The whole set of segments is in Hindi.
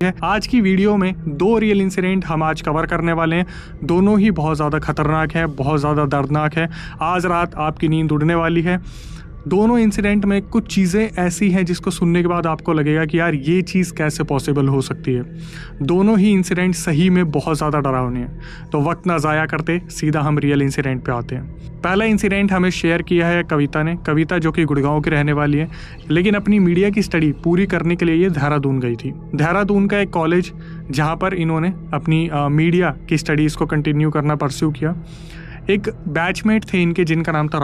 आज की वीडियो में दो रियल इंसिडेंट हम आज कवर करने वाले हैं। दोनों ही बहुत ज़्यादा खतरनाक है, बहुत ज़्यादा दर्दनाक है। आज रात आपकी नींद उड़ने वाली है। दोनों इंसिडेंट में कुछ चीज़ें ऐसी हैं जिसको सुनने के बाद आपको लगेगा कि यार ये चीज़ कैसे पॉसिबल हो सकती है। दोनों ही इंसिडेंट सही में बहुत ज़्यादा डरावने हैं। तो वक्त ना ज़ाया करते सीधा हम रियल इंसिडेंट पे आते हैं। पहला इंसिडेंट हमें शेयर किया है कविता ने। कविता जो कि गुड़गांव की रहने वाली है, लेकिन अपनी मीडिया की स्टडी पूरी करने के लिए ये देहरादून गई थी। देहरादून का एक कॉलेज जहाँ पर इन्होंने अपनी मीडिया की स्टडीज़ को कंटिन्यू करना परस्यू किया। एक बैचमेट थे इनके जिनका नाम था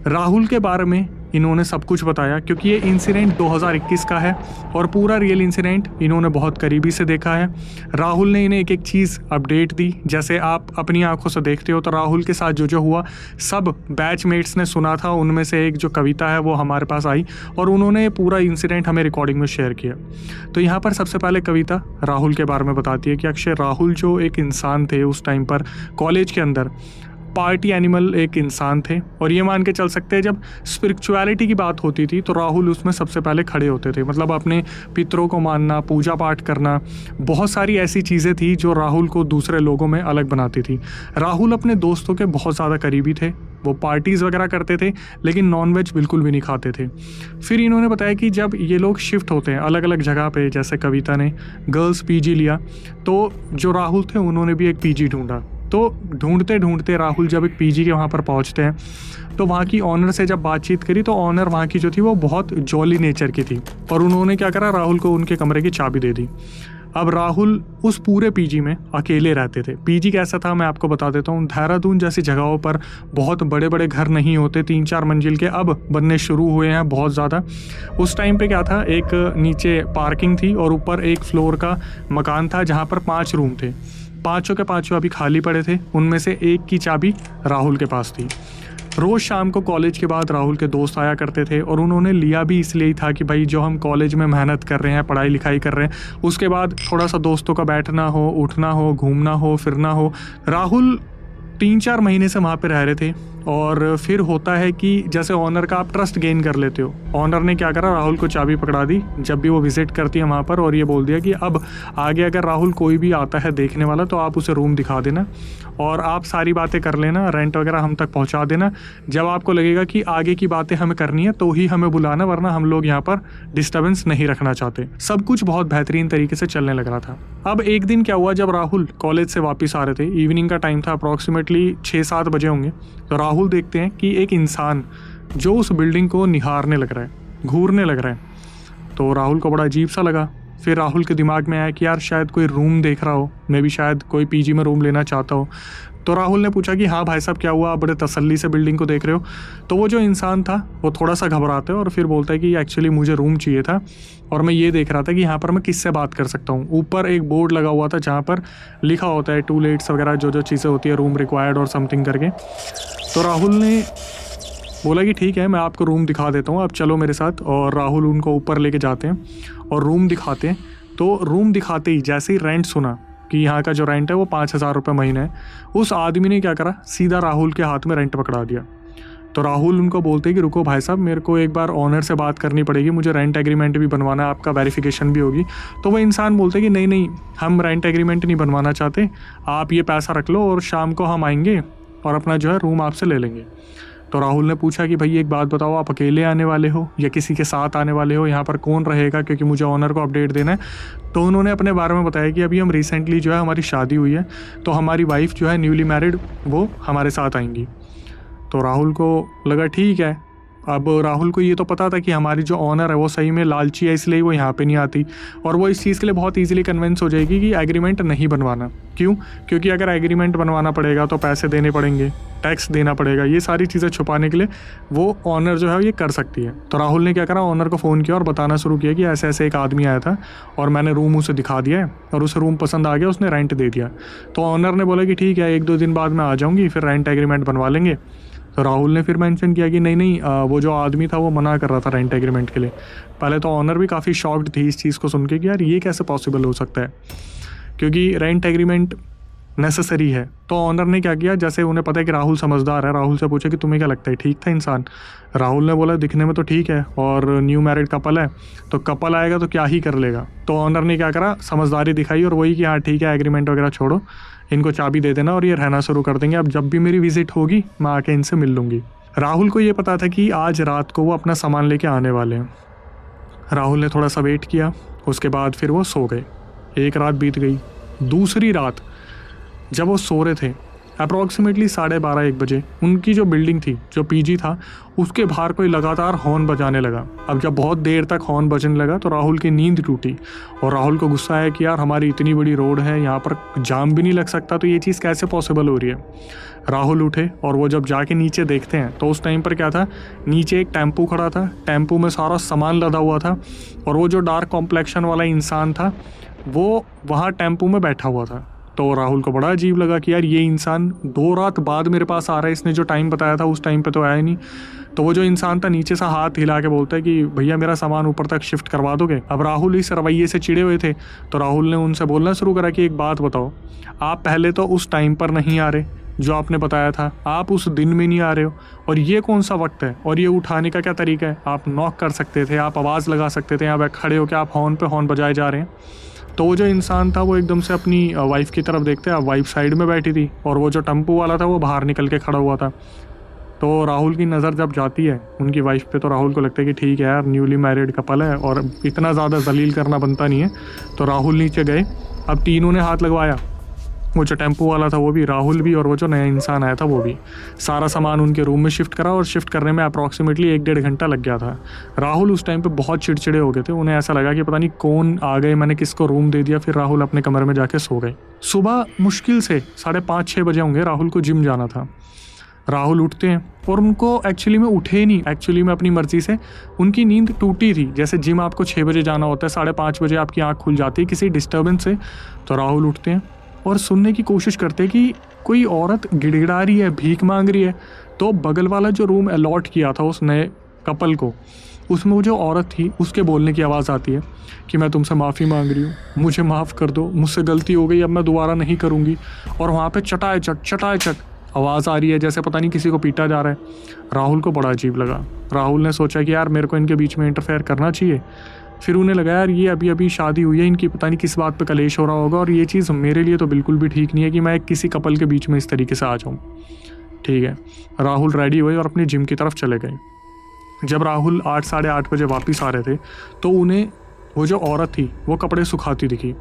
राहुल के बारे में इन्होंने सब कुछ बताया, क्योंकि ये इंसिडेंट 2021 का है और पूरा रियल इंसिडेंट इन्होंने बहुत करीबी से देखा है। राहुल ने इन्हें एक एक चीज़ अपडेट दी। जैसे आप अपनी आंखों से देखते हो तो राहुल के साथ जो जो हुआ सब बैचमेट्स ने सुना था। उनमें से एक जो कविता है वो हमारे पास आई और उन्होंने पूरा इंसिडेंट हमें रिकॉर्डिंग में शेयर किया। तो यहाँ पर सबसे पहले कविता राहुल के बारे में बताती है कि अक्षय राहुल जो एक इंसान थे उस टाइम पर कॉलेज के अंदर, पार्टी एनिमल एक इंसान थे। और ये मान के चल सकते हैं जब स्पिरिचुअलिटी की बात होती थी तो राहुल उसमें सबसे पहले खड़े होते थे। मतलब अपने पितरों को मानना, पूजा पाठ करना, बहुत सारी ऐसी चीज़ें थी जो राहुल को दूसरे लोगों में अलग बनाती थी। राहुल अपने दोस्तों के बहुत ज़्यादा करीबी थे। वो पार्टीज़ वगैरह करते थे लेकिन नॉनवेज बिल्कुल भी नहीं खाते थे। फिर इन्होंने बताया कि जब ये लोग शिफ्ट होते हैं अलग अलग जगह पे, जैसे कविता ने गर्ल्स पीजी लिया तो जो राहुल थे उन्होंने भी एक पीजी ढूंढा। तो ढूंढते ढूंढते राहुल जब एक पीजी के वहाँ पर पहुँचते हैं तो वहाँ की ऑनर से जब बातचीत करी तो ऑनर वहाँ की जो थी वो बहुत जॉली नेचर की थी और उन्होंने क्या करा, राहुल को उनके कमरे की चाबी दे दी। अब राहुल उस पूरे पीजी में अकेले रहते थे। पीजी कैसा था मैं आपको बता देता हूँ। देहरादून जैसी जगहों पर बहुत बड़े बड़े घर नहीं होते, 3-4 मंजिल के अब बनने शुरू हुए हैं बहुत ज़्यादा। उस टाइम पे क्या था, एक नीचे पार्किंग थी और ऊपर एक फ्लोर का मकान था जहाँ पर 5 रूम थे। पाँचों के पाँचों अभी खाली पड़े थे। उनमें से एक की चाबी राहुल के पास थी। रोज़ शाम को कॉलेज के बाद राहुल के दोस्त आया करते थे और उन्होंने लिया भी इसलिए ही था कि भाई जो हम कॉलेज में मेहनत कर रहे हैं, पढ़ाई लिखाई कर रहे हैं, उसके बाद थोड़ा सा दोस्तों का बैठना हो, उठना हो, घूमना हो, फिरना हो। राहुल 3-4 महीने से वहाँ पे रह रहे थे और फिर होता है कि जैसे ऑनर का आप ट्रस्ट गेन कर लेते हो। ऑनर ने क्या करा, राहुल को चाबी पकड़ा दी जब भी वो विजिट करती है वहाँ पर, और ये बोल दिया कि अब आगे अगर राहुल कोई भी आता है देखने वाला तो आप उसे रूम दिखा देना और आप सारी बातें कर लेना, रेंट वगैरह हम तक पहुँचा देना। जब आपको लगेगा कि आगे की बातें हमें करनी है तो ही हमें बुलाना, वरना हम लोग यहाँ पर डिस्टर्बेंस नहीं रखना चाहते। सब कुछ बहुत बेहतरीन तरीके से चलने लग रहा था। अब एक दिन क्या हुआ, जब राहुल कॉलेज से वापस आ रहे थे, इवनिंग का टाइम था, अप्रॉक्सीमेटली 6-7 बजे होंगे, तो राहुल देखते हैं कि एक इंसान जो उस बिल्डिंग को निहारने लग रहा है, घूरने लग रहा है। तो राहुल को बड़ा अजीब सा लगा। फिर राहुल के दिमाग में आया कि यार शायद कोई रूम देख रहा हो, मैं भी शायद कोई पीजी में रूम लेना चाहता हो। तो राहुल ने पूछा कि हाँ भाई साहब क्या हुआ, आप बड़े तसल्ली से बिल्डिंग को देख रहे हो। तो वो जो इंसान था वो थोड़ा सा घबराता है और फिर बोलता है कि एक्चुअली मुझे रूम चाहिए था और मैं ये देख रहा था कि यहाँ पर मैं किससे बात कर सकता हूँ। ऊपर एक बोर्ड लगा हुआ था जहाँ पर लिखा होता है टू लेट्स वगैरह जो जो चीज़ें होती है, रूम रिक्वायर्ड और समथिंग करके। तो राहुल ने बोला कि ठीक है मैं आपको रूम दिखा देता हूँ, आप चलो मेरे साथ। और राहुल उनको ऊपर लेके जाते हैं और रूम दिखाते हैं। तो रूम दिखाते ही जैसे ही रेंट सुना कि यहाँ का जो रेंट है वो 5,000 रुपये महीना है, उस आदमी ने क्या करा, सीधा राहुल के हाथ में रेंट पकड़ा दिया। तो राहुल उनको बोलते हैं कि रुको भाई साहब, मेरे को एक बार ऑनर से बात करनी पड़ेगी, मुझे रेंट एग्रीमेंट भी बनवाना है, आपका वेरिफिकेशन भी होगी। तो वो इंसान बोलते हैं कि नहीं नहीं, हम रेंट एग्रीमेंट नहीं बनवाना चाहते, आप ये पैसा रख लो और शाम को हम आएंगे और अपना जो है रूम आपसे ले लेंगे। तो राहुल ने पूछा कि भाई एक बात बताओ, आप अकेले आने वाले हो या किसी के साथ आने वाले हो, यहाँ पर कौन रहेगा, क्योंकि मुझे ऑनर को अपडेट देना है। तो उन्होंने अपने बारे में बताया कि अभी हम रिसेंटली जो है हमारी शादी हुई है, तो हमारी वाइफ जो है न्यूली मैरिड, वो हमारे साथ आएंगी। तो राहुल को लगा ठीक है। अब राहुल को ये तो पता था कि हमारी जो ऑनर है वो सही में लालची है, इसलिए वो यहाँ पे नहीं आती और वो इस चीज़ के लिए बहुत इजीली कन्विंस हो जाएगी कि एग्रीमेंट नहीं बनवाना। क्यों? क्योंकि अगर एग्रीमेंट बनवाना पड़ेगा तो पैसे देने पड़ेंगे, टैक्स देना पड़ेगा, ये सारी चीज़ें छुपाने के लिए वो ऑनर जो है ये कर सकती है। तो राहुल ने क्या करा, ऑनर को फ़ोन किया और बताना शुरू किया कि ऐसे ऐसे एक आदमी आया था और मैंने रूम उसे दिखा दिया है और उसे रूम पसंद आ गया, उसने रेंट दे दिया। तो ऑनर ने बोला कि ठीक है 1-2 दिन बाद मैं आ जाऊँगी, फिर रेंट एग्रीमेंट बनवा लेंगे। तो राहुल ने फिर मेंशन किया कि नहीं नहीं, वो जो आदमी था वो मना कर रहा था रेंट एग्रीमेंट के लिए। पहले तो ऑनर भी काफ़ी शॉक्ड थी इस चीज़ को सुन के कि यार ये कैसे पॉसिबल हो सकता है, क्योंकि रेंट एग्रीमेंट नेसेसरी है। तो ऑनर ने क्या किया, जैसे उन्हें पता है कि राहुल समझदार है, राहुल से पूछा कि तुम्हें क्या लगता है ठीक था इंसान। राहुल ने बोला दिखने में तो ठीक है और न्यू मैरिड कपल है, तो कपल आएगा तो क्या ही कर लेगा। तो ऑनर ने क्या करा, समझदारी दिखाई और वही कि हाँ ठीक है, एग्रीमेंट वगैरह छोड़ो, इनको चाबी दे देना और ये रहना शुरू कर देंगे। अब जब भी मेरी विजिट होगी मैं आके इनसे मिल लूँगी। राहुल को ये पता था कि आज रात को वो अपना सामान लेके आने वाले हैं। राहुल ने थोड़ा सा वेट किया, उसके बाद फिर वो सो गए। एक रात बीत गई। दूसरी रात जब वो सो रहे थे, अप्रॉक्सीमेटली 12:30-1 बजे, उनकी जो बिल्डिंग थी, जो पीजी था, उसके बाहर कोई लगातार हॉर्न बजाने लगा। अब जब बहुत देर तक हॉर्न बजने लगा तो राहुल की नींद टूटी और राहुल को गुस्सा आया कि यार हमारी इतनी बड़ी रोड है, यहाँ पर जाम भी नहीं लग सकता, तो ये चीज़ कैसे पॉसिबल हो रही है। राहुल उठे और वो जब जाके नीचे देखते हैं तो उस टाइम पर क्या था, नीचे एक टेम्पू खड़ा था, टेम्पू में सारा सामान लदा हुआ था और वो जो डार्क कॉम्प्लेक्शन वाला इंसान था वो वहाँ टेम्पू में बैठा हुआ था। तो राहुल को बड़ा अजीब लगा कि यार ये इंसान 2 रात बाद मेरे पास आ रहा है, इसने जो टाइम बताया था उस टाइम पे तो आया नहीं। तो वो जो इंसान था नीचे से हाथ हिला के बोलता है कि भैया मेरा सामान ऊपर तक शिफ्ट करवा दोगे। अब राहुल इस रवैये से चिड़े हुए थे तो राहुल ने उनसे बोलना शुरू करा कि एक बात बताओ, आप पहले तो उस टाइम पर नहीं आ रहे जो आपने बताया था, आप उस दिन में नहीं आ रहे हो, और ये कौन सा वक्त है और ये उठाने का क्या तरीका है। आप नॉक कर सकते थे, आप आवाज़ लगा सकते थे, यहाँ खड़े होकर आप हॉर्न पे हॉर्न बजाए जा रहे हैं। तो वो जो इंसान था वो एकदम से अपनी वाइफ की तरफ देखते हैं, वाइफ साइड में बैठी थी और वो जो टेम्पो वाला था वो बाहर निकल के खड़ा हुआ था। तो राहुल की नज़र जब जाती है उनकी वाइफ पे तो राहुल को लगता है कि ठीक है यार, न्यूली मैरिड कपल है और इतना ज़्यादा जलील करना बनता नहीं है। तो राहुल नीचे गए। अब तीनों ने हाथ लगवाया, वो जो टेम्पो वाला था वो भी, राहुल भी, और वो जो नया इंसान आया था वो भी। सारा सामान उनके रूम में शिफ्ट करा और शिफ्ट करने में अप्रॉक्सीमेटली 1-1.5 घंटा लग गया था। राहुल उस टाइम पे बहुत चिड़चिड़े हो गए थे, उन्हें ऐसा लगा कि पता नहीं कौन आ गए, मैंने किसको रूम दे दिया। फिर राहुल अपने कमरे में जाके सो गए। सुबह मुश्किल से 5:30-6 बजे होंगे, राहुल को जिम जाना था। राहुल उठते हैं और उनको एक्चुअली में उठे नहीं, एक्चुअली में अपनी मर्जी से उनकी नींद टूटी थी। जैसे जिम आपको 6 बजे जाना होता है, 5:30 बजे आपकी आँख खुल जाती है किसी डिस्टर्बेंस से। तो राहुल उठते हैं और सुनने की कोशिश करते हैं कि कोई औरत गिड़गिड़ा रही है, भीख मांग रही है। तो बगल वाला जो रूम अलॉट किया था उस नए कपल को, उसमें वो जो औरत थी उसके बोलने की आवाज़ आती है कि मैं तुमसे माफ़ी मांग रही हूँ, मुझे माफ़ कर दो, मुझसे गलती हो गई, अब मैं दोबारा नहीं करूँगी। और वहाँ पे चटाचट आवाज़ आ रही है, जैसे पता नहीं किसी को पीटा जा रहा है। राहुल को बड़ा अजीब लगा। राहुल ने सोचा कि यार मेरे को इनके बीच में इंटरफेयर करना चाहिए। फिर उन्हें लगा यार ये अभी अभी शादी हुई है, इनकी पता नहीं किस बात पे कलेश हो रहा होगा और ये चीज़ मेरे लिए तो बिल्कुल भी ठीक नहीं है कि मैं किसी कपल के बीच में इस तरीके से आ जाऊँ। ठीक है, राहुल रेडी हुए और अपनी जिम की तरफ चले गए। जब राहुल 8-8:30 बजे वापस आ रहे थे तो उन्हें वो जो औरत थी वो कपड़े सुखाती दिखी।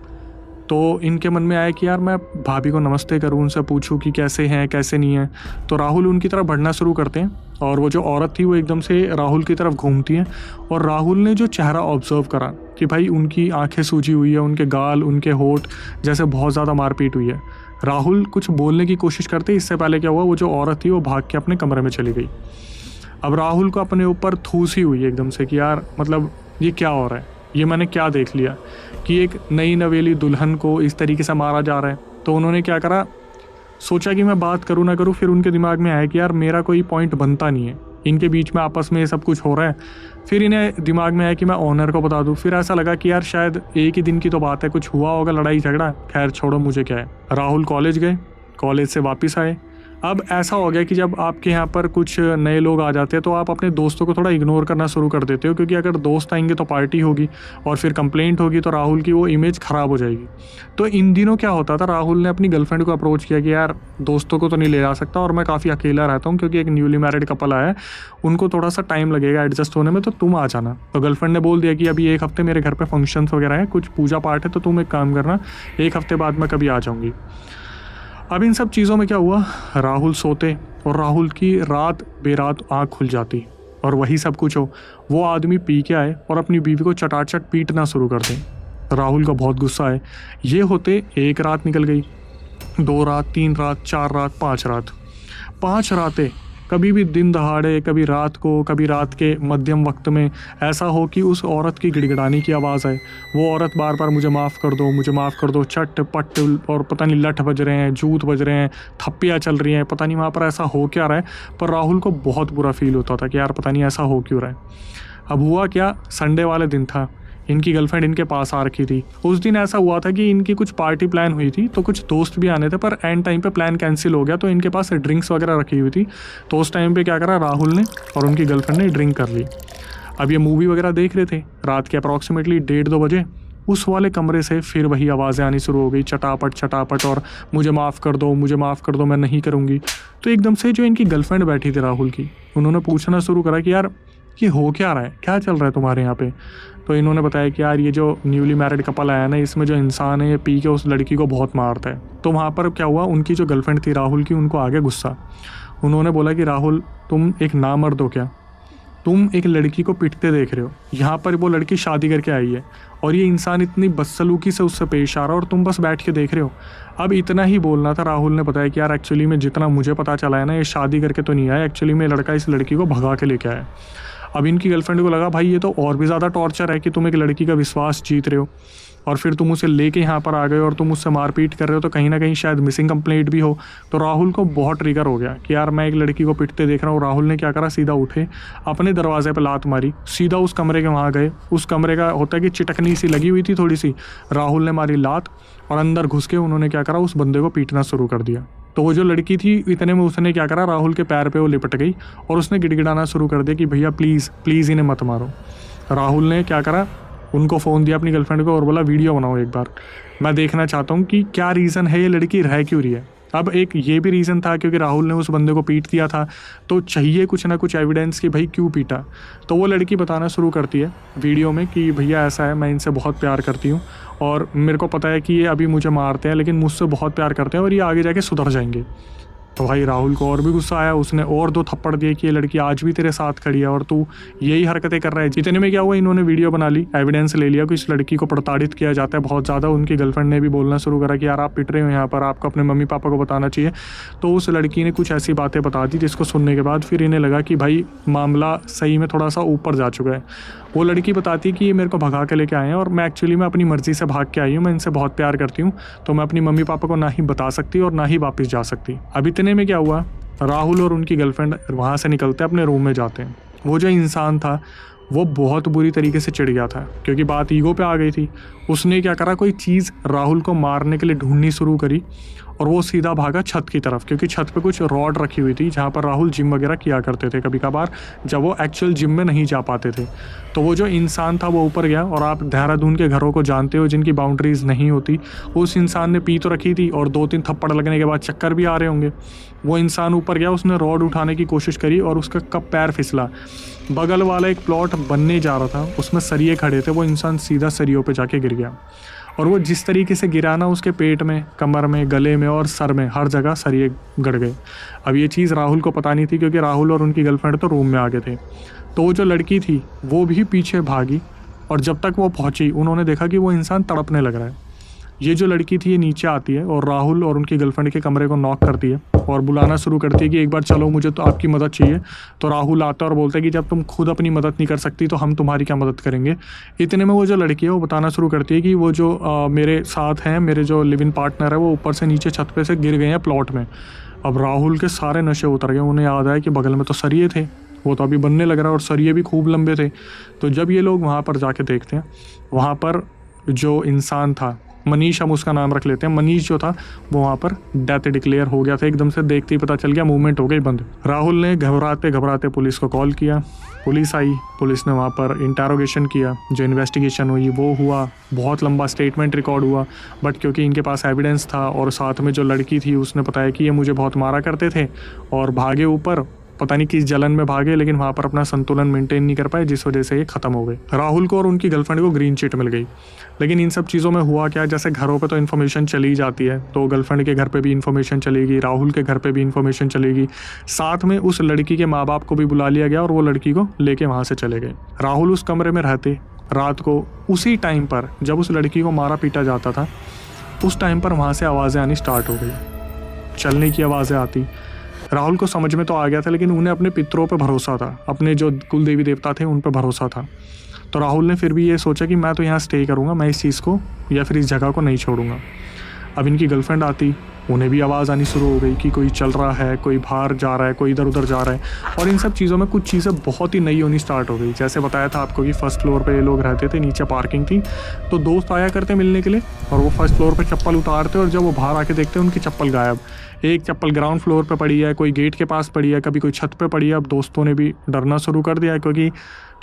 तो इनके मन में आया कि यार मैं भाभी को नमस्ते करूँ, उनसे पूछूं कि कैसे हैं कैसे नहीं हैं। तो राहुल उनकी तरफ बढ़ना शुरू करते हैं और वो जो औरत थी वो एकदम से राहुल की तरफ घूमती है और राहुल ने जो चेहरा ऑब्जर्व करा कि भाई उनकी आंखें सूजी हुई है, उनके गाल, उनके होठ जैसे बहुत ज़्यादा मारपीट हुई है। राहुल कुछ बोलने की कोशिश करते, इससे पहले क्या हुआ, वो जो औरत थी वो भाग के अपने कमरे में चली गई। अब राहुल को अपने ऊपर थूसी हुई एकदम से कि यार मतलब ये क्या हो रहा है, ये मैंने क्या देख लिया कि एक नई नवेली दुल्हन को इस तरीके से मारा जा रहा है। तो उन्होंने क्या करा, सोचा कि मैं बात करूँ ना करूँ। फिर उनके दिमाग में आया कि यार मेरा कोई पॉइंट बनता नहीं है, इनके बीच में आपस में ये सब कुछ हो रहा है। फिर इन्हें दिमाग में आया कि मैं ऑनर को बता दूँ। फिर ऐसा लगा कि यार शायद एक ही दिन की तो बात है, कुछ हुआ होगा, लड़ाई झगड़ा, खैर छोड़ो, मुझे क्या है। राहुल कॉलेज गए, कॉलेज से वापस आए। अब ऐसा हो गया कि जब आपके यहाँ पर कुछ नए लोग आ जाते हैं तो आप अपने दोस्तों को थोड़ा इग्नोर करना शुरू कर देते हो, क्योंकि अगर दोस्त आएंगे तो पार्टी होगी और फिर कंप्लेंट होगी तो राहुल की वो इमेज ख़राब हो जाएगी। तो इन दिनों क्या होता था, राहुल ने अपनी गर्लफ्रेंड को अप्रोच किया कि यार दोस्तों को तो नहीं ले जा सकता और मैं काफ़ी अकेला रहता हूँ क्योंकि एक न्यूली मैरिड कपल आया है, उनको थोड़ा सा टाइम लगेगा एडजस्ट होने में, तो तुम आ जाना। तो गर्लफ्रेंड ने बोल दिया कि अभी 1 हफ्ते मेरे घर पर फंक्शंस वगैरह है, कुछ पूजा पाठ है, तो तुम एक काम करना, 1 हफ्ते बाद मैं कभी आ जाऊँगी। अब इन सब चीज़ों में क्या हुआ, राहुल सोते और राहुल की रात बेरात आँख खुल जाती और वही सब कुछ हो, वो आदमी पी के आए और अपनी बीवी को चटाचट पीटना शुरू कर दें। राहुल को बहुत गुस्सा आए। ये होते 1 रात निकल गई, 2 रात, 3 रात, 4 रात, 5 रात, 5 रातें। कभी भी दिन दहाड़े, कभी रात को, कभी रात के मध्यम वक्त में ऐसा हो कि उस औरत की गिड़गिड़ाने की आवाज़ आए। वो औरत बार बार मुझे माफ़ कर दो, मुझे माफ़ कर दो, चट पट, और पता नहीं लठ बज रहे हैं, जूत बज रहे हैं, थप्पियाँ चल रही हैं, पता नहीं वहाँ पर ऐसा हो क्या रहा है। पर राहुल को बहुत बुरा फील होता था कि यार पता नहीं ऐसा हो क्यों रहा है। अब हुआ क्या, संडे वाले दिन था, इनकी गर्लफ्रेंड इनके पास आ रखी थी। उस दिन ऐसा हुआ था कि इनकी कुछ पार्टी प्लान हुई थी, तो कुछ दोस्त भी आने थे, पर एंड टाइम पे प्लान कैंसिल हो गया, तो इनके पास ड्रिंक्स वगैरह रखी हुई थी। तो उस टाइम पे क्या करा, राहुल ने और उनकी गर्लफ्रेंड ने ड्रिंक कर ली। अब ये मूवी वगैरह देख रहे थे, रात के अप्रॉक्सीमेटली 1:30-2 बजे उस वाले कमरे से फिर वही आवाज़ें आनी शुरू हो गई, चटापट चटापट, और मुझे माफ़ कर दो, मुझे माफ़ कर दो, मैं नहीं करूँगी। तो एकदम से जो इनकी गर्लफ्रेंड बैठी थी राहुल की, उन्होंने पूछना शुरू करा कि यार ये हो क्या रहा है, क्या चल रहा है तुम्हारे यहाँ पे। तो इन्होंने बताया कि यार ये जो न्यूली मैरिड कपल आया ना, इसमें जो इंसान है ये पी के उस लड़की को बहुत मारता है। तो वहाँ पर क्या हुआ, उनकी जो गर्लफ्रेंड थी राहुल की, उनको आगे गुस्सा। उन्होंने बोला कि राहुल तुम एक नामर्द हो क्या, तुम एक लड़की को पिटते देख रहे हो, यहाँ पर वो लड़की शादी करके आई है और ये इंसान इतनी बदसलूकी से उससे पेश आ रहा है और तुम बस बैठ के देख रहे हो। अब इतना ही बोलना था। राहुल ने बताया कि यार एक्चुअली में जितना मुझे पता चला है ना, ये शादी करके तो नहीं आया, एक्चुअली में लड़का इस लड़की को भगा के लेके आया। अब इनकी गर्लफ्रेंड को लगा भाई ये तो और भी ज़्यादा टॉर्चर है कि तुम एक लड़की का विश्वास जीत रहे हो और फिर तुम उसे लेके यहाँ पर आ गए और तुम उससे मारपीट कर रहे हो, तो कहीं ना कहीं शायद मिसिंग कंप्लेंट भी हो। तो राहुल को बहुत ट्रिगर हो गया कि यार मैं एक लड़की को पिटते देख रहा हूँ। राहुल ने क्या करा, सीधा उठे, अपने दरवाजे पर लात मारी, सीधा उस कमरे के वहाँ गए। उस कमरे का होता है कि चिटकनी सी लगी हुई थी थोड़ी सी, राहुल ने मारी लात और अंदर घुस के उन्होंने क्या करा, उस बंदे को पीटना शुरू कर दिया। तो वो जो लड़की थी, इतने में उसने क्या करा, राहुल के पैर पे वो लिपट गई और उसने गिड़गिड़ाना शुरू कर दिया कि भैया प्लीज़ प्लीज़ इन्हें मत मारो। राहुल ने क्या करा, उनको फ़ोन दिया अपनी गर्लफ्रेंड को और बोला वीडियो बनाओ एक बार, मैं देखना चाहता हूँ कि क्या रीज़न है, ये लड़की रह क्यों रही है। अब एक ये भी रीज़न था क्योंकि राहुल ने उस बंदे को पीट दिया था, तो चाहिए कुछ ना कुछ एविडेंस कि भाई क्यों पीटा। तो वो लड़की बताना शुरू करती है वीडियो में कि भैया ऐसा है, मैं इनसे बहुत प्यार करती हूँ और मेरे को पता है कि ये अभी मुझे मारते हैं लेकिन मुझसे बहुत प्यार करते हैं और ये आगे जाके सुधर जाएंगे। तो भाई राहुल को और भी गुस्सा आया, उसने और 2 थप्पड़ दिए कि ये लड़की आज भी तेरे साथ खड़ी है और तू यही हरकतें कर रहा है। इतने में क्या हुआ, इन्होंने वीडियो बना ली, एविडेंस ले लिया कि इस लड़की को प्रताड़ित किया जाता है बहुत ज़्यादा। उनकी गर्लफ्रेंड ने भी बोलना शुरू करा कि यार आप पिट रहे हो यहाँ पर, आपको अपने मम्मी पापा को बताना चाहिए। तो उस लड़की ने कुछ ऐसी बातें बता दी जिसको सुनने के बाद फिर इन्हें लगा कि भाई मामला सही में थोड़ा सा ऊपर जा चुका है। वो लड़की बताती है कि ये मेरे को भगा के लेके आए हैं और मैं एक्चुअली मैं अपनी मर्ज़ी से भाग के आई हूँ, मैं इनसे बहुत प्यार करती हूँ, तो मैं अपनी मम्मी पापा को ना ही बता सकती और ना ही वापस जा सकती। अब इतने में क्या हुआ, राहुल और उनकी गर्लफ्रेंड वहाँ से निकलते अपने रूम में जाते हैं। वो जो इंसान था वो बहुत बुरी तरीके से चिढ़ गया था क्योंकि बात ईगो पे आ गई थी। उसने क्या करा, कोई चीज़ राहुल को मारने के लिए ढूंढनी शुरू करी और वो सीधा भागा छत की तरफ, क्योंकि छत पे कुछ रॉड रखी हुई थी जहाँ पर राहुल जिम वगैरह किया करते थे कभी कभार जब वो एक्चुअल जिम में नहीं जा पाते थे। तो वो जो इंसान था वो ऊपर गया, और आप देहरादून के घरों को जानते हो जिनकी बाउंड्रीज़ नहीं होती। उस इंसान ने पी तो रखी थी और 2-3 थप्पड़ लगने के बाद चक्कर भी आ रहे होंगे। वो इंसान ऊपर गया, उसने रॉड उठाने की कोशिश करी और उसका कब पैर फिसला। बगल वाला एक प्लॉट बनने जा रहा था, उसमें सरिये खड़े थे, वो इंसान सीधा सरियों पे जाके गिर गया। और वो जिस तरीके से गिरा ना, उसके पेट में, कमर में, गले में और सर में हर जगह सरिये गड़ गए। अब ये चीज़ राहुल को पता नहीं थी क्योंकि राहुल और उनकी गर्लफ्रेंड तो रूम में आ गए थे। तो वो जो लड़की थी वो भी पीछे भागी और जब तक वो पहुंची उन्होंने देखा कि वो इंसान तड़पने लग रहा है। ये जो लड़की थी ये नीचे आती है और राहुल और उनकी गर्लफ्रेंड के कमरे को नॉक करती है और बुलाना शुरू करती है कि एक बार चलो, मुझे तो आपकी मदद चाहिए। तो राहुल आता है और बोलता है कि जब तुम खुद अपनी मदद नहीं कर सकती तो हम तुम्हारी क्या मदद करेंगे। इतने में वो जो लड़की है वो बताना शुरू करती है कि वो जो मेरे साथ हैं, मेरे जो लिव इन पार्टनर है, वो ऊपर से नीचे छत पे से गिर गए हैं प्लॉट में। अब राहुल के सारे नशे उतर गए, उन्हें याद आया कि बगल में तो सरिये थे, वो तो अभी बनने लग रहा है और सरिये भी खूब लंबे थे। तो जब ये लोग वहाँ पर जाके देखते हैं, वहाँ पर जो इंसान था, मनीष, हम उसका नाम रख लेते हैं, मनीष जो था वो वहाँ पर डेथ डिक्लेयर हो गया था। एकदम से देखते ही पता चल गया, मूवमेंट हो गई बंद। राहुल ने घबराते घबराते पुलिस को कॉल किया, पुलिस आई, पुलिस ने वहाँ पर इंटेरोगेशन किया, जो इन्वेस्टिगेशन हुई वो हुआ, बहुत लंबा स्टेटमेंट रिकॉर्ड हुआ। बट क्योंकि इनके पास एविडेंस था और साथ में जो लड़की थी उसने बताया कि ये मुझे बहुत मारा करते थे और भागे ऊपर, पता नहीं किस जलन में भागे, लेकिन वहाँ पर अपना संतुलन मेंटेन नहीं कर पाए जिस वजह से ये ख़त्म हो गए। राहुल को और उनकी गर्लफ्रेंड को ग्रीन चिट मिल गई। लेकिन इन सब चीज़ों में हुआ क्या, जैसे घरों पे तो इन्फॉर्मेशन चली जाती है, तो गर्लफ्रेंड के घर पे भी इन्फॉर्मेशन चलेगी, राहुल के घर पे भी इन्फॉर्मेशन चलेगी। साथ में उस लड़की के माँ बाप को भी बुला लिया गया और वो लड़की को लेके वहाँ से चले गए। राहुल उस कमरे में रहते, रात को उसी टाइम पर जब उस लड़की को मारा पीटा जाता था, उस टाइम पर वहाँ से आवाज़ें आनी स्टार्ट हो गई, चलने की आवाज़ें आती। राहुल को समझ में तो आ गया था, लेकिन उन्हें अपने पितरों पे भरोसा था, अपने जो कुल देवी देवता थे उन पे भरोसा था। तो राहुल ने फिर भी ये सोचा कि मैं तो यहाँ स्टे करूँगा, मैं इस चीज़ को या फिर इस जगह को नहीं छोड़ूंगा। अब इनकी गर्लफ्रेंड आती, उन्हें भी आवाज़ आनी शुरू हो गई कि कोई चल रहा है, कोई बाहर जा रहा है, कोई इधर उधर जा रहा है। और इन सब चीज़ों में कुछ चीज़ें बहुत ही नई होनी स्टार्ट हो गई। जैसे बताया था आपको कि फर्स्ट फ्लोर पे ये लोग रहते थे, नीचे पार्किंग थी, तो दोस्त आया करते मिलने के लिए और वो फर्स्ट फ्लोर पे चप्पल उतारते और जब वो बाहर आके देखते उनकी चप्पल गायब। एक चप्पल ग्राउंड फ्लोर पे पड़ी है, कोई गेट के पास पड़ी है, कभी कोई छत पे पड़ी है। अब दोस्तों ने भी डरना शुरू कर दिया, क्योंकि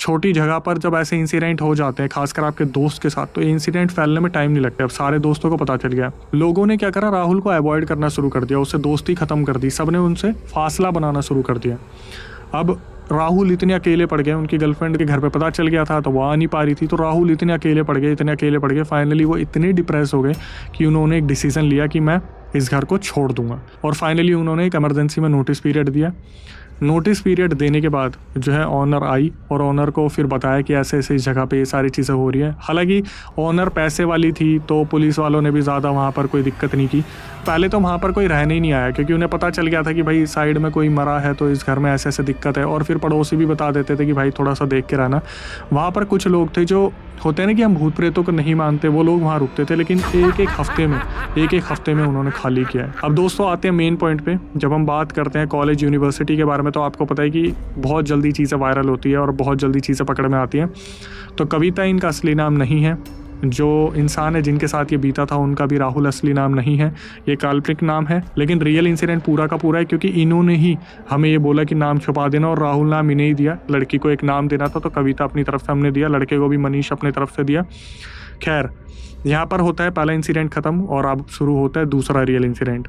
छोटी जगह पर जब ऐसे इंसिडेंट हो जाते हैं, खासकर आपके दोस्त के साथ, तो ये इंसिडेंट फैलने में टाइम नहीं लगता। अब सारे दोस्तों को पता चल गया। लोगों ने क्या करा, राहुल को अवॉइड करना शुरू कर दिया, उससे दोस्ती ख़त्म कर दी, सब ने उनसे फासला बनाना शुरू कर दिया। अब राहुल इतने अकेले पड़ गए, उनकी गर्लफ्रेंड के घर पे पता चल गया था तो वो आ नहीं पा रही थी, तो राहुल इतने अकेले पड़ गए, फाइनली वो इतने डिप्रेस हो गए कि उन्होंने एक डिसीज़न लिया कि मैं इस घर को छोड़ दूंगा। और फाइनली उन्होंने एक इमरजेंसी में नोटिस पीरियड दिया। नोटिस पीरियड देने के बाद जो है ऑनर आई और ऑनर को फिर बताया कि ऐसे ऐसे इस जगह पे ये सारी चीज़ें हो रही हैं। हालांकि ऑनर पैसे वाली थी तो पुलिस वालों ने भी ज़्यादा वहाँ पर कोई दिक्कत नहीं की। पहले तो वहाँ पर कोई रहने ही नहीं आया, क्योंकि उन्हें पता चल गया था कि भाई साइड में कोई मरा है तो इस घर में ऐसे ऐसे दिक्कत है। और फिर पड़ोसी भी बता देते थे कि भाई थोड़ा सा देख के रहना। वहाँ पर कुछ लोग थे जो होते हैं ना कि हम भूत प्रेतों को नहीं मानते, वो लोग वहाँ रुकते थे, लेकिन एक एक हफ्ते में उन्होंने खाली किया है। अब दोस्तों आते हैं मेन पॉइंट पे। जब हम बात करते हैं कॉलेज यूनिवर्सिटी के बारे में, तो आपको पता है कि बहुत जल्दी चीज़ें वायरल होती है और बहुत जल्दी चीज़ें पकड़ में आती हैं। तो कविता इनका असली नाम नहीं है, जो इंसान है जिनके साथ ये बीता था उनका भी राहुल असली नाम नहीं है, ये काल्पनिक नाम है। लेकिन रियल इंसिडेंट पूरा का पूरा है, क्योंकि इन्होंने ही हमें ये बोला कि नाम छुपा देना, और राहुल नाम इन्हें ही दिया। लड़की को एक नाम देना था तो कविता अपनी तरफ से हमने दिया, लड़के को भी मनीष अपनी तरफ से दिया। खैर, यहाँ पर होता है पहला इंसिडेंट ख़त्म और अब शुरू होता है दूसरा रियल इंसिडेंट।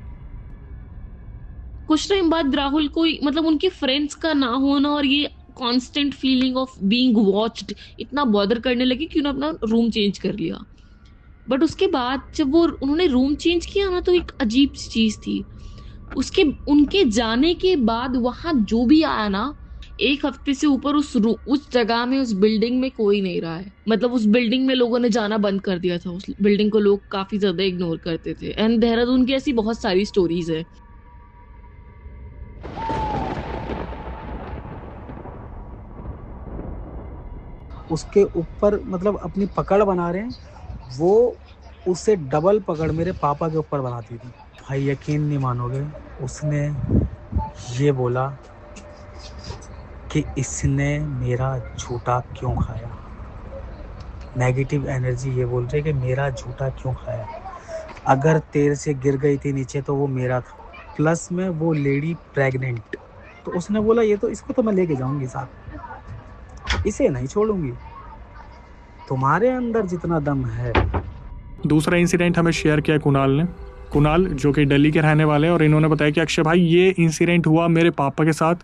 कुछ टाइम बाद राहुल को मतलब उनके फ्रेंड्स का ना होना और ये constant feeling of being watched इतना बॉदर करने लगे कि उन्होंने अपना रूम चेंज कर लिया। बट उसके बाद जब वो उन्होंने रूम चेंज किया ना, तो एक अजीब सी चीज थी। उनके जाने के बाद वहां जो भी आया ना, एक हफ्ते से ऊपर उस जगह में, उस बिल्डिंग में कोई नहीं रहा है। मतलब उस बिल्डिंग में लोगों ने जाना बंद कर दिया था। उस बिल्डिंग को लोग काफी ज्यादा इग्नोर करते थे। एंड देहरादून की ऐसी बहुत सारी स्टोरीज है। उसके ऊपर मतलब अपनी पकड़ बना रहे हैं, वो उससे डबल पकड़ मेरे पापा के ऊपर बनाती थी। भाई यकीन नहीं मानोगे, उसने ये बोला कि इसने मेरा झूठा क्यों खाया। नेगेटिव एनर्जी ये बोल रही है कि मेरा झूठा क्यों खाया, अगर तेरे से गिर गई थी नीचे तो वो मेरा था। प्लस में वो लेडी प्रेग्नेंट, तो उसने बोला ये तो इसको तो मैं लेके जाऊंगी साथ, इसे नहीं छोड़ूंगी, तुम्हारे अंदर जितना दम है। दूसरा इंसिडेंट हमें शेयर किया कुणाल ने। कुणाल जो कि दिल्ली के रहने वाले हैं, और इन्होंने बताया कि अक्षय भाई ये इंसिडेंट हुआ मेरे पापा के साथ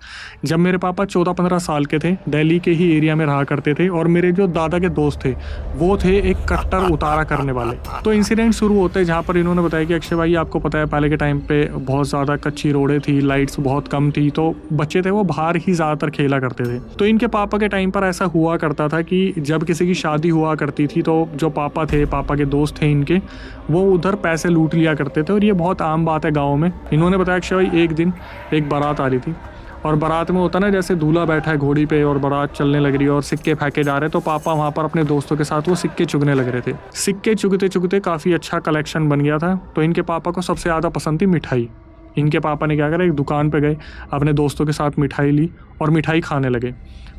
जब मेरे पापा 14-15 साल के थे। दिल्ली के ही एरिया में रहा करते थे, और मेरे जो दादा के दोस्त थे वो थे एक कट्टर उतारा करने वाले। तो इंसिडेंट शुरू होते हैं जहाँ पर इन्होंने बताया कि अक्षय भाई आपको पता है पहले के टाइम पे बहुत ज़्यादा कच्ची रोडें थी, लाइट्स बहुत कम थी, तो बच्चे थे वो बाहर ही ज़्यादातर खेला करते थे। तो इनके पापा के टाइम पर ऐसा हुआ करता था कि जब किसी की शादी हुआ करती थी तो जो पापा थे, पापा के दोस्त थे इनके, वो उधर पैसे लूट लिया करते थे, और ये बहुत आम बात है गाँव में। इन्होंने बताया अक्षय भाई एक दिन एक बारात आ रही थी, और बारात में होता ना जैसे दूल्हा बैठा है घोड़ी पे और बारात चलने लग रही है और सिक्के फेंके जा रहे, तो पापा वहाँ पर अपने दोस्तों के साथ वो सिक्के चुगने लग रहे थे। सिक्के चुगते चुगते काफ़ी अच्छा कलेक्शन बन गया था, तो इनके पापा को सबसे ज़्यादा पसंद थी मिठाई। इनके पापा ने क्या करा, एक दुकान पे गए, अपने दोस्तों के साथ मिठाई ली और मिठाई खाने लगे।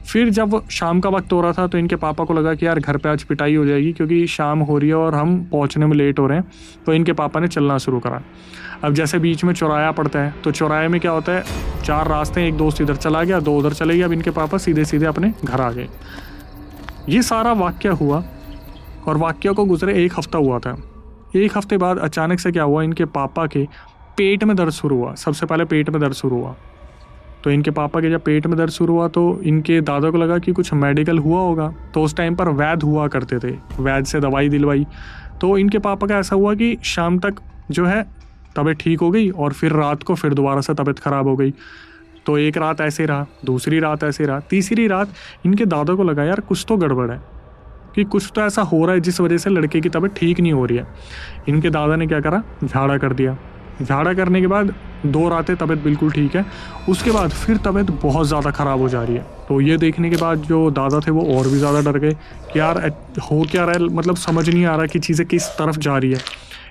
फिर जब शाम का वक्त हो रहा था तो इनके पापा को लगा कि यार घर पे आज पिटाई हो जाएगी, क्योंकि शाम हो रही है और हम पहुंचने में लेट हो रहे हैं। तो इनके पापा ने चलना शुरू करा। अब जैसे बीच में चौराया पड़ता है, तो चौराहे में क्या होता है, 4 रास्ते, एक दोस्त इधर चला गया, 2 उधर चले गए। अब इनके पापा सीधे सीधे अपने घर आ गए। ये सारा वाक्य हुआ, और वाक्य को गुजरे 1 हफ्ता हुआ था। 1 हफ्ते बाद अचानक से क्या हुआ, इनके पापा के पेट में दर्द शुरू हुआ। सबसे पहले पेट में दर्द शुरू हुआ, तो इनके पापा के जब पेट में दर्द शुरू हुआ तो इनके दादा को लगा कि कुछ मेडिकल हुआ होगा। तो उस टाइम पर वैद्य हुआ करते थे, वैद्य से दवाई दिलवाई। तो इनके पापा का ऐसा हुआ कि शाम तक जो है तबीयत ठीक हो गई, और फिर रात को फिर दोबारा से तबीयत ख़राब हो गई। तो एक रात ऐसे रहा, दूसरी रात ऐसे रहा, तीसरी रात इनके दादा को लगा यार कुछ तो गड़बड़ है, कि कुछ तो ऐसा हो रहा है जिस वजह से लड़के की तबीयत ठीक नहीं हो रही है। इनके दादा ने क्या करा, झाड़ा कर दिया। झाड़ा करने के बाद 2 रातें तबीयत बिल्कुल ठीक है, उसके बाद फिर तबीयत बहुत ज़्यादा ख़राब हो जा रही है। तो ये देखने के बाद जो दादा थे वो और भी ज़्यादा डर गए कि यार हो क्या रहा है, मतलब समझ नहीं आ रहा कि चीज़ें किस तरफ जा रही है।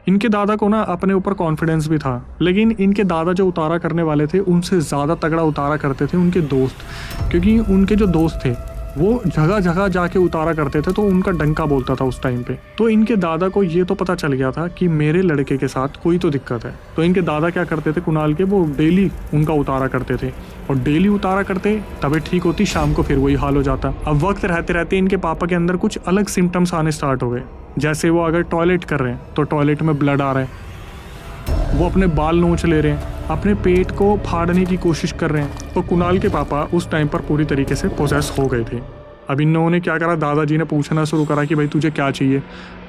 इनके दादा को ना अपने ऊपर कॉन्फिडेंस भी था, लेकिन इनके दादा जो उतारा करने वाले थे उनसे ज़्यादा तगड़ा उतारा करते थे उनके दोस्त, क्योंकि उनके जो दोस्त थे वो जगह जगह जाके उतारा करते थे तो उनका डंका बोलता था उस टाइम पे। तो इनके दादा को ये तो पता चल गया था कि मेरे लड़के के साथ कोई तो दिक्कत है। तो इनके दादा क्या करते थे कुणाल के, वो डेली उनका उतारा करते थे और डेली उतारा करते, तबीयत ठीक होती, शाम को फिर वही हाल हो जाता। अब वक्त रहते रहते इनके पापा के अंदर कुछ अलग सिम्टम्स आने स्टार्ट हो गए। जैसे वो अगर टॉयलेट कर रहे हैं तो टॉयलेट में ब्लड आ रहा है, वो अपने बाल नोच ले रहे हैं, अपने पेट को फाड़ने की कोशिश कर रहे हैं। तो कुणाल के पापा उस टाइम पर पूरी तरीके से पोजेस हो गए थे। अब इन्होंने क्या करा, दादाजी ने पूछना शुरू करा कि भाई तुझे क्या चाहिए।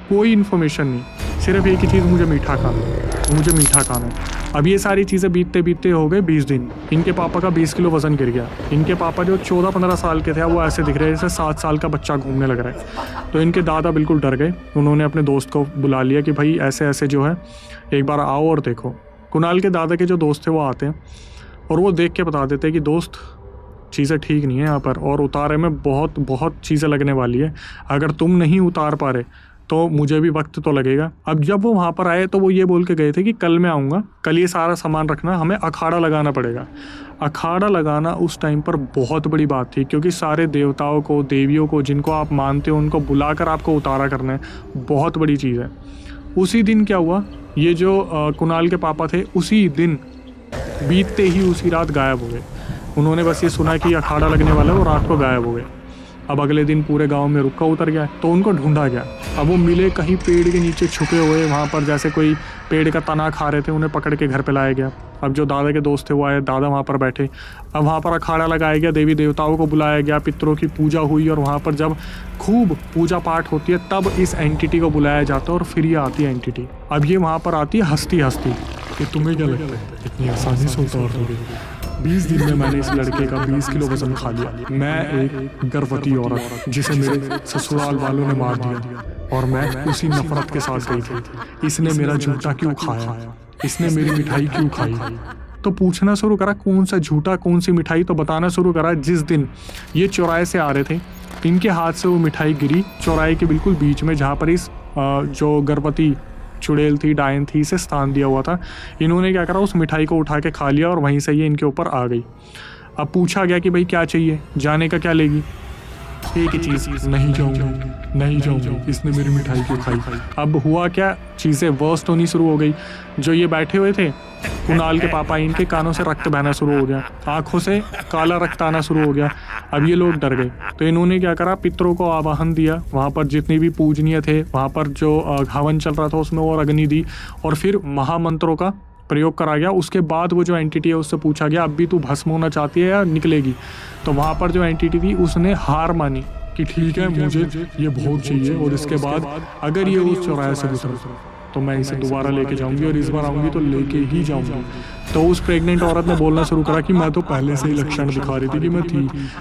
कोई इन्फॉर्मेशन नहीं, सिर्फ एक ही चीज़, मुझे मीठा खाना है, मुझे मीठा खाना है। अब ये सारी चीज़ें बीतते बीतते हो गए 20 दिन। इनके पापा का 20 किलो वज़न गिर गया। इनके पापा जो 14-15 साल के थे वो ऐसे दिख रहे जैसे 7 साल का बच्चा घूमने लग रहा है। तो इनके दादा बिल्कुल डर गए। उन्होंने अपने दोस्त को बुला लिया कि भाई ऐसे ऐसे जो है एक बार आओ और देखो। कुणाल के दादा के जो दोस्त थे वो आते हैं और वो देख के बता देते हैं कि दोस्त चीज़ें ठीक नहीं है यहाँ पर, और उतारे में बहुत बहुत चीज़ें लगने वाली है। अगर तुम नहीं उतार पा रहे तो मुझे भी वक्त तो लगेगा। अब जब वो वहाँ पर आए तो वो ये बोल के गए थे कि कल मैं आऊँगा, कल ये सारा सामान रखना, हमें अखाड़ा लगाना पड़ेगा। अखाड़ा लगाना उस टाइम पर बहुत बड़ी बात थी, क्योंकि सारे देवताओं को, देवियों को, जिनको आप मानते हो उनको बुलाकर आपको उतारा करना है, बहुत बड़ी चीज़ है। उसी दिन क्या हुआ, ये जो कुणाल के पापा थे उसी दिन बीतते ही उसी रात गायब हो गए। उन्होंने बस ये सुना कि अखाड़ा लगने वाला है और रात को गायब हो गए। अब अगले दिन पूरे गांव में रुक्का उतर गया तो उनको ढूंढा गया। अब वो मिले कहीं पेड़ के नीचे छुपे हुए, वहाँ पर जैसे कोई पेड़ का तना खा रहे थे, उन्हें पकड़ के घर पे लाया गया। अब जो दादा के दोस्त थे वो आए, दादा वहाँ पर बैठे। अब वहाँ पर अखाड़ा लगाया गया, देवी देवताओं को बुलाया गया, पितरों की पूजा हुई, और वहाँ पर जब खूब पूजा पाठ होती है तब इस एंटिटी को बुलाया जाता है और फिर ये आती है एंटिटी। अब ये वहाँ पर आती है हंसती हंसती कि तुम्हें क्या लगता है इतनी आसानी से उतार दोगे? 20 दिन में मैंने इस लड़के का 20 किलो वजन खा लिया। मैं एक गर्भवती औरत जिसे मेरे ससुराल वालों ने मार दिया, और मैं उसी नफरत के साथ गई थी। इसने मेरा झूठा क्यों खाया, इसने मेरी मिठाई क्यों खाई? तो पूछना शुरू करा कौन सा झूठा, कौन सी मिठाई। तो बताना शुरू करा जिस दिन ये चौराहे से आ रहे थे, इनके हाथ से वो मिठाई गिरी चौराहे के बिल्कुल बीच में, जहाँ पर इस जो गर्भवती चुड़ैल थी, डायन थी, इसे स्थान दिया हुआ था। इन्होंने क्या करा, उस मिठाई को उठा के खा लिया और वहीं से ये इनके ऊपर आ गई। अब पूछा गया कि भाई क्या चाहिए, जाने का क्या लेगी? एक ही चीज़, नहीं जाऊंगी, नहीं जाऊंगी, इसने मेरी मिठाई क्यों खाई? अब हुआ क्या, चीज़ें वर्स्ट होनी शुरू हो गई। जो ये बैठे हुए थे कुणाल के पापा, इनके कानों से रक्त बहना शुरू हो गया, आंखों से काला रक्त आना शुरू हो गया। अब ये लोग डर गए तो इन्होंने क्या करा, पितरों को आवाहन दिया। वहाँ पर जितने भी पूजनीय थे, वहाँ पर जो हवन चल रहा था उसमें और अग्नि दी, और फिर महामंत्रों का प्रयोग करा गया। उसके बाद वो जो एंटिटी है उससे पूछा गया अब भी तू भस्म होना चाहती है या निकलेगी? तो वहाँ पर जो एंटिटी थी उसने हार मानी कि ठीक है, मुझे ये भोग चाहिए, और इसके बाद अगर ये उस चौराहे से गुजरा तो मैं इसे दोबारा लेके जाऊंगी, और इस बार आऊंगी तो लेके ही जाऊंगी। तो उस प्रेग्नेंट औरत ने बोलना शुरू करा कि मैं तो पहले से ही लक्षण दिखा रही थी कि मैं थी,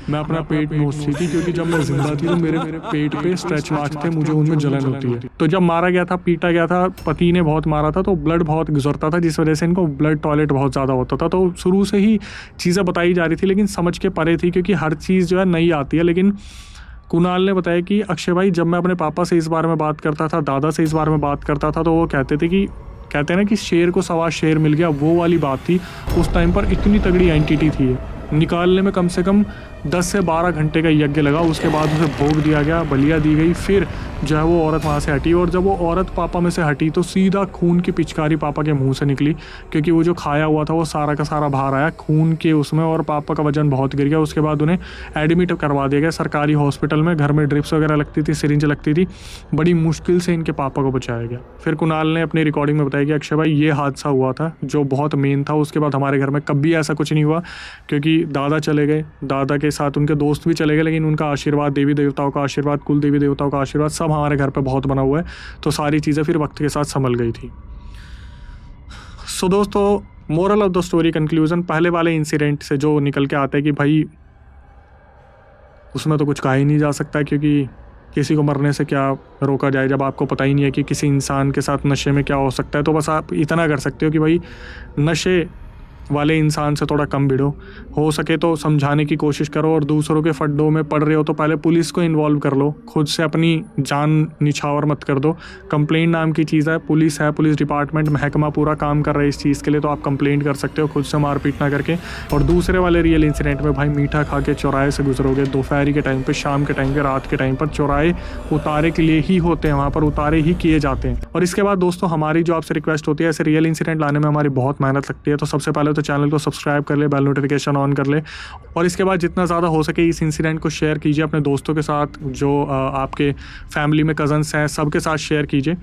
मैं अपना पेट नोचती थी, क्योंकि जब मैं जिंदा थी तो मेरे पेट पे स्ट्रेच मार्क्स थे, मुझे उनमें जलन होती है। तो जब मारा गया था, पीटा गया था, पति ने बहुत मारा था, तो ब्लड बहुत गुजरता था, जिस वजह से इनको ब्लड टॉयलेट बहुत ज़्यादा होता था। तो शुरू से ही चीज़ें बताई जा रही थी, लेकिन समझ के परे थी, क्योंकि हर चीज़ जो है नई आती है। लेकिन कुणाल ने बताया कि अक्षय भाई, जब मैं अपने पापा से इस बारे में बात करता था, दादा से इस बारे में बात करता था, तो वो कहते हैं ना कि शेर को सवा शेर मिल गया, वो वाली बात थी। उस टाइम पर इतनी तगड़ी एंटिटी थी, निकालने में कम से कम 10 से 12 घंटे का यज्ञ लगा। उसके बाद उसे भोग दिया गया, बलिया दी गई, फिर जो है वो औरत वहाँ से हटी। और जब वो औरत पापा में से हटी तो सीधा खून की पिचकारी पापा के मुंह से निकली, क्योंकि वो जो खाया हुआ था वो सारा का सारा बाहर आया खून के उसमें, और पापा का वजन बहुत गिर गया। उसके बाद उन्हें एडमिट करवा दिया गया सरकारी हॉस्पिटल में। घर में ड्रिप्स वगैरह लगती थी, सिरिंज लगती थी, बड़ी मुश्किल से इनके पापा को बचाया गया। फिर कुणाल ने अपनी रिकॉर्डिंग में बताया कि अक्षय भाई ये हादसा हुआ था जो बहुत मेन था। उसके बाद हमारे घर में कभी ऐसा कुछ नहीं हुआ, क्योंकि दादा चले गए, दादा के साथ उनके दोस्त भी चले गए, लेकिन उनका आशीर्वाद, देवी देवताओं का आशीर्वाद, कुल देवी देवताओं का आशीर्वाद सब हमारे घर पे बहुत बना हुआ है। तो सारी चीज़ें फिर वक्त के साथ संभल गई थी। सो दोस्तों, moral of the story, conclusion, पहले वाले इंसिडेंट से जो निकल के आता है कि भाई उसमें तो कुछ कहा ही नहीं जा सकता, क्योंकि किसी को मरने से क्या रोका जाए जब आपको पता ही नहीं है कि किसी इंसान के साथ नशे में क्या हो सकता है। तो बस आप इतना कर सकते हो कि भाई नशे वाले इंसान से थोड़ा कम भिड़ो, हो सके तो समझाने की कोशिश करो, और दूसरों के फड्डों में पड़ रहे हो तो पहले पुलिस को इन्वॉल्व कर लो, खुद से अपनी जान निछावर मत कर दो। कंप्लेंट नाम की चीज़ है, पुलिस डिपार्टमेंट, महकमा पूरा काम कर रहा है इस चीज़ के लिए, तो आप कंप्लेंट कर सकते हो खुद से मारपीट ना करके। और दूसरे वाले रियल इंसिडेंट में भाई मीठा खा के चौराहे से गुजरोगे दोपहर के टाइम पे, शाम के टाइम पे, रात के टाइम पर, चौराहे उतारे के लिए ही होते हैं, वहाँ पर उतारे ही किए जाते हैं। और इसके बाद दोस्तों हमारी जो आपसे रिक्वेस्ट होती है, ऐसे रियल इंसिडेंट लाने में हमारी बहुत मेहनत लगती है, तो सबसे पहले तो चैनल को सब्सक्राइब कर ले, बेल नोटिफिकेशन ऑन कर ले, और इसके बाद जितना ज़्यादा हो सके इस इंसिडेंट को शेयर कीजिए अपने दोस्तों के साथ, जो आपके फैमिली में कज़न्स हैं, सबके साथ शेयर कीजिए।